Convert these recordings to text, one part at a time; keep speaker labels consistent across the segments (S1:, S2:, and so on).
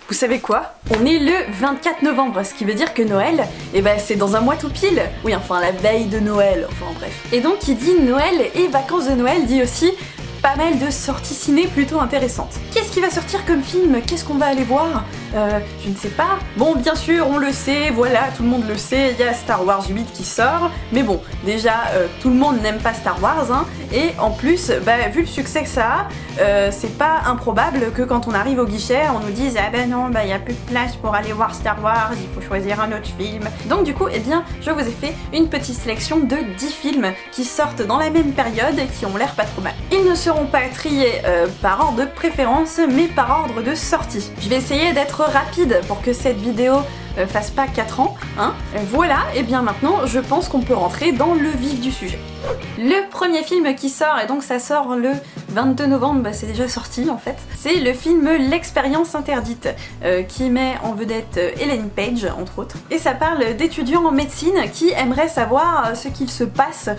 S1: Vous savez quoi? On est le 24 novembre, ce qui veut dire que Noël, eh ben c'est dans un mois tout pile. Oui, enfin la veille de Noël, enfin bref. Et donc qui dit Noël et vacances de Noël dit aussi pas mal de sorties ciné plutôt intéressantes. Qu'est-ce qui va sortir comme film? Qu'est-ce qu'on va aller voir? Je ne sais pas. Bon, bien sûr, on le sait, voilà, tout le monde le sait, il y a Star Wars 8 qui sort, mais bon, déjà, tout le monde n'aime pas Star Wars, hein, et en plus, bah, vu le succès que ça a, c'est pas improbable que quand on arrive au guichet, on nous dise « Ah ben non, bah, il y a plus de place pour aller voir Star Wars, il faut choisir un autre film ». Donc du coup, eh bien, je vous ai fait une petite sélection de 10 films qui sortent dans la même période et qui ont l'air pas trop mal. Ils ne seront pas triés par ordre de préférence, mais par ordre de sortie. Je vais essayer d'être rapide pour que cette vidéo fasse pas 4 ans, hein. Voilà, et bien maintenant je pense qu'on peut rentrer dans le vif du sujet. Le premier film qui sort, et donc ça sort le 22 novembre, bah c'est déjà sorti en fait, c'est le film L'expérience interdite, qui met en vedette Ellen Page entre autres, et ça parle d'étudiants en médecine qui aimeraient savoir ce qu'il se passe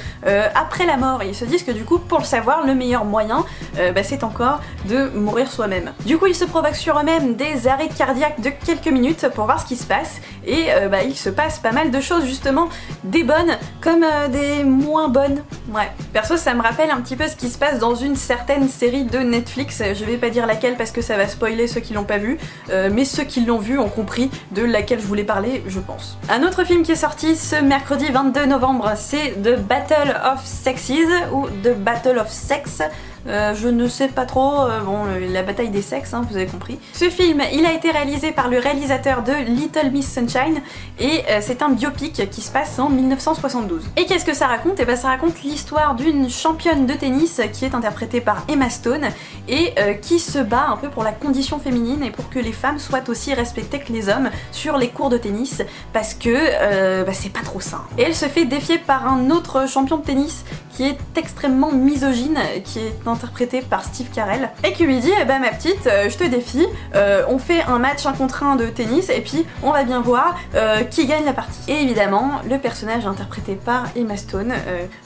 S1: après la mort, et ils se disent que du coup pour le savoir le meilleur moyen bah, c'est encore de mourir soi-même. Du coup ils se provoquent sur eux-mêmes des arrêts cardiaques de quelques minutes pour voir ce qui se passe, et bah, il se passe pas mal de choses justement, des bonnes comme des moins bonnes. Ouais, perso ça me rappelle un petit peu ce qui se passe dans une certaine série de Netflix, je vais pas dire laquelle parce que ça va spoiler ceux qui l'ont pas vu, mais ceux qui l'ont vu ont compris de laquelle je voulais parler, je pense. Un autre film qui est sorti ce mercredi 22 novembre, c'est The Battle of Sexes, ou The Battle of Sex, je ne sais pas trop, bon, la bataille des sexes, hein, vous avez compris. Ce film, il a été réalisé par le réalisateur de Little Miss Sunshine, et c'est un biopic qui se passe en 1972. Et qu'est-ce que ça raconte? Et ben ça raconte l'histoire d'une championne de tennis qui est interprétée par Emma Stone, et qui se bat un peu pour la condition féminine et pour que les femmes soient aussi respectées que les hommes sur les cours de tennis, parce que bah, c'est pas trop sain. Et elle se fait défier par un autre champion de tennis qui est extrêmement misogyne, qui est interprété par Steve Carell, et qui lui dit eh ben ma petite, je te défie, on fait un match 1 contre 1 de tennis et puis on va bien voir qui gagne la partie. Et évidemment, le personnage interprété par Emma Stone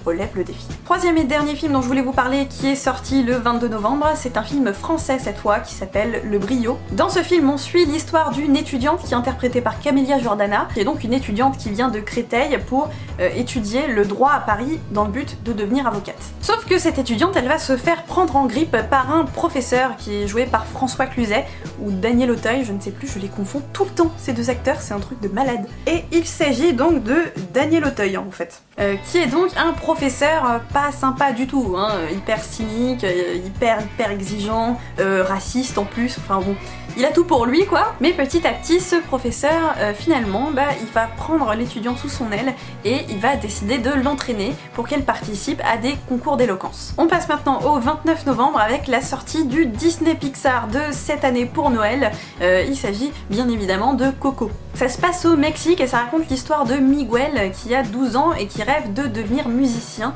S1: relève le défi. Troisième et dernier film dont je voulais vous parler, qui est sorti le 22 novembre, c'est un film français cette fois qui s'appelle Le Brio. Dans ce film, on suit l'histoire d'une étudiante qui est interprétée par Camélia Jordana, qui est donc une étudiante qui vient de Créteil pour étudier le droit à Paris dans le but de devenir avocate. Sauf que cette étudiante, elle va se faire prendre en grippe par un professeur qui est joué par François Cluzet ou Daniel Auteuil, je ne sais plus, je les confonds tout le temps ces deux acteurs, c'est un truc de malade. Et il s'agit donc de Daniel Auteuil en fait, qui est donc un professeur pas sympa du tout, hein, hyper cynique, hyper exigeant, raciste en plus, enfin bon, il a tout pour lui quoi. Mais petit à petit, ce professeur finalement, bah, il va prendre l'étudiante sous son aile et il va décider de l'entraîner pour qu'elle participe à des concours d'éloquence. On passe maintenant au 29 novembre avec la sortie du Disney Pixar de cette année pour Noël. Il s'agit bien évidemment de Coco. Ça se passe au Mexique et ça raconte l'histoire de Miguel qui a 12 ans et qui rêve de devenir musicien.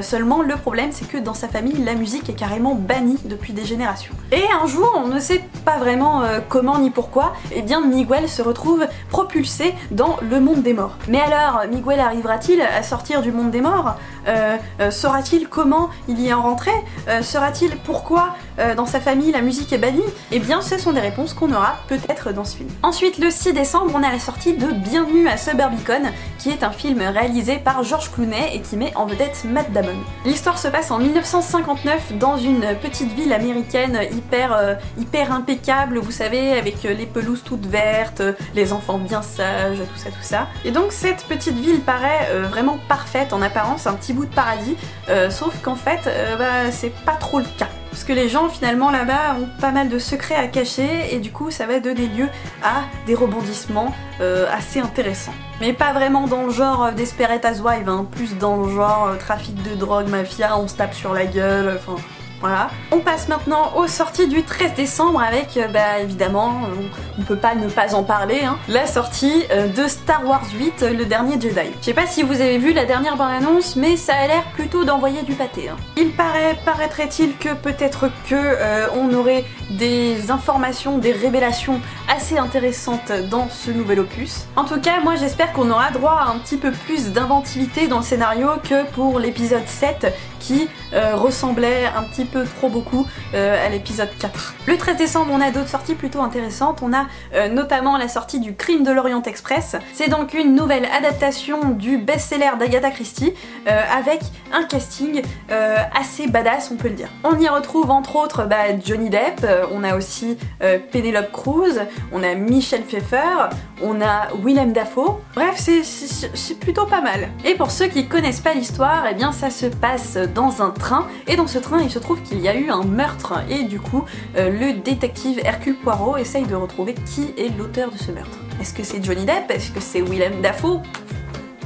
S1: Seulement le problème c'est que dans sa famille la musique est carrément bannie depuis des générations. Et un jour, on ne sait pas vraiment comment ni pourquoi, et bien Miguel se retrouve propulsé dans le monde des morts. Mais alors, Miguel arrivera-t-il à sortir du monde des morts? Saura-t-il comment il y est rentré? Saura-t-il pourquoi dans sa famille la musique est bannie? Eh bien ce sont des réponses qu'on aura peut-être dans ce film. Ensuite le 6 décembre on a la sortie de Bienvenue à Suburbicon, qui est un film réalisé par George Clooney et qui met en vedette Matt Damon. L'histoire se passe en 1959 dans une petite ville américaine hyper impeccable, vous savez, avec les pelouses toutes vertes, les enfants bien sages, tout ça. Et donc cette petite ville paraît vraiment parfaite en apparence, un petit bout de paradis, sauf qu'en fait bah, c'est pas trop le cas. Parce que les gens finalement là-bas ont pas mal de secrets à cacher et du coup ça va donner lieu à des rebondissements assez intéressants. Mais pas vraiment dans le genre Desperate Housewives, hein, plus dans le genre trafic de drogue, mafia, on se tape sur la gueule, enfin... Voilà. On passe maintenant aux sorties du 13 décembre avec, bah évidemment, on peut pas ne pas en parler, hein, la sortie de Star Wars 8, le dernier Jedi. Je sais pas si vous avez vu la dernière bande-annonce, mais ça a l'air plutôt d'envoyer du pâté. Hein. Il paraîtrait-il que peut-être que on aurait des informations, des révélations assez intéressantes dans ce nouvel opus. En tout cas, moi j'espère qu'on aura droit à un petit peu plus d'inventivité dans le scénario que pour l'épisode 7 qui ressemblait un petit peu trop beaucoup à l'épisode 4. Le 13 décembre, on a d'autres sorties plutôt intéressantes. On a notamment la sortie du Crime de l'Orient Express. C'est donc une nouvelle adaptation du best-seller d'Agatha Christie avec un casting assez badass, on peut le dire. On y retrouve entre autres Johnny Depp, on a aussi Penelope Cruz, on a Michelle Pfeiffer, on a Willem Dafoe. Bref, c'est plutôt pas mal. Et pour ceux qui connaissent pas l'histoire, eh bien ça se passe dans un train, et dans ce train il se trouve qu'il y a eu un meurtre, et du coup le détective Hercule Poirot essaye de retrouver qui est l'auteur de ce meurtre. Est-ce que c'est Johnny Depp? Est-ce que c'est Willem Dafoe?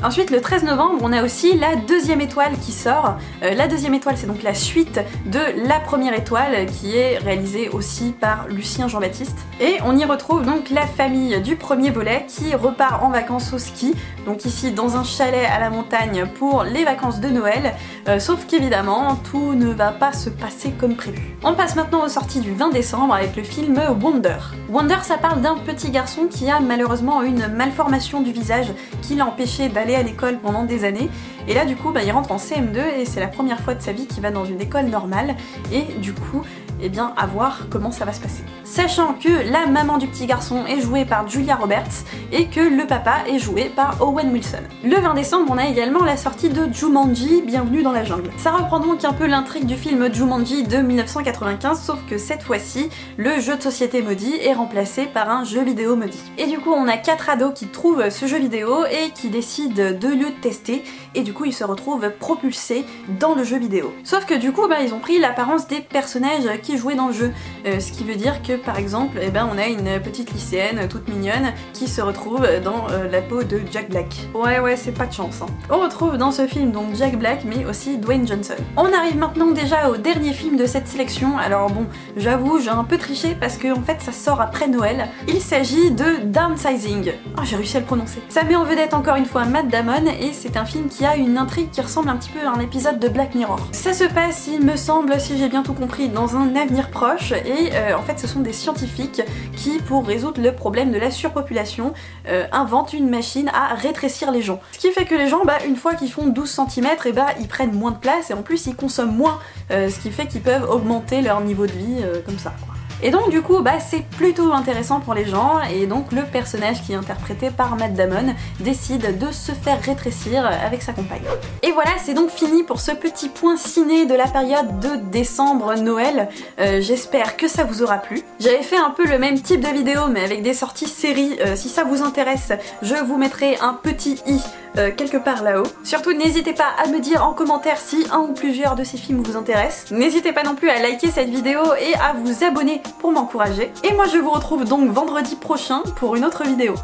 S1: Ensuite, le 13 novembre, on a aussi la deuxième étoile qui sort. La deuxième étoile, c'est donc la suite de la première étoile qui est réalisée aussi par Lucien Jean-Baptiste. Et on y retrouve donc la famille du premier volet qui repart en vacances au ski, donc ici dans un chalet à la montagne pour les vacances de Noël, sauf qu'évidemment, tout ne va pas se passer comme prévu. On passe maintenant aux sorties du 20 décembre avec le film Wonder. Wonder, ça parle d'un petit garçon qui a malheureusement une malformation du visage qui l'a empêché d'aller à l'école pendant des années, et là du coup il rentre en CM2 et c'est la première fois de sa vie qu'il va dans une école normale, et du coup eh bien à voir comment ça va se passer. Sachant que la maman du petit garçon est jouée par Julia Roberts et que le papa est joué par Owen Wilson. Le 20 décembre, on a également la sortie de Jumanji, Bienvenue dans la jungle. Ça reprend donc un peu l'intrigue du film Jumanji de 1995, sauf que cette fois-ci, le jeu de société maudit est remplacé par un jeu vidéo maudit. Et du coup, on a 4 ados qui trouvent ce jeu vidéo et qui décident de le tester, et du coup ils se retrouvent propulsés dans le jeu vidéo. Sauf que du coup ils ont pris l'apparence des personnages qui jouaient dans le jeu, ce qui veut dire que par exemple on a une petite lycéenne toute mignonne qui se retrouve dans la peau de Jack Black. Ouais c'est pas de chance hein. On retrouve dans ce film donc Jack Black mais aussi Dwayne Johnson. On arrive maintenant déjà au dernier film de cette sélection. Alors bon, j'avoue j'ai un peu triché parce que en fait ça sort après Noël. Il s'agit de Downsizing. Oh, j'ai réussi à le prononcer. Ça met en vedette encore une fois Matt Damon et c'est un film qui a une intrigue qui ressemble un petit peu à un épisode de Black Mirror. Ça se passe, il me semble, si j'ai bien tout compris, dans un avenir proche, et en fait ce sont des scientifiques qui, pour résoudre le problème de la surpopulation, inventent une machine à rétrécir les gens. Ce qui fait que les gens, une fois qu'ils font 12 cm, ils prennent moins de place et en plus ils consomment moins, ce qui fait qu'ils peuvent augmenter leur niveau de vie comme ça, quoi. Et donc du coup c'est plutôt intéressant pour les gens, et donc le personnage qui est interprété par Matt Damon décide de se faire rétrécir avec sa compagne. Et voilà, c'est donc fini pour ce petit point ciné de la période de décembre-Noël. J'espère que ça vous aura plu. J'avais fait un peu le même type de vidéo mais avec des sorties séries. Si ça vous intéresse, je vous mettrai un petit i quelque part là-haut. Surtout n'hésitez pas à me dire en commentaire si un ou plusieurs de ces films vous intéressent. N'hésitez pas non plus à liker cette vidéo et à vous abonner pour m'encourager. Et moi je vous retrouve donc vendredi prochain pour une autre vidéo.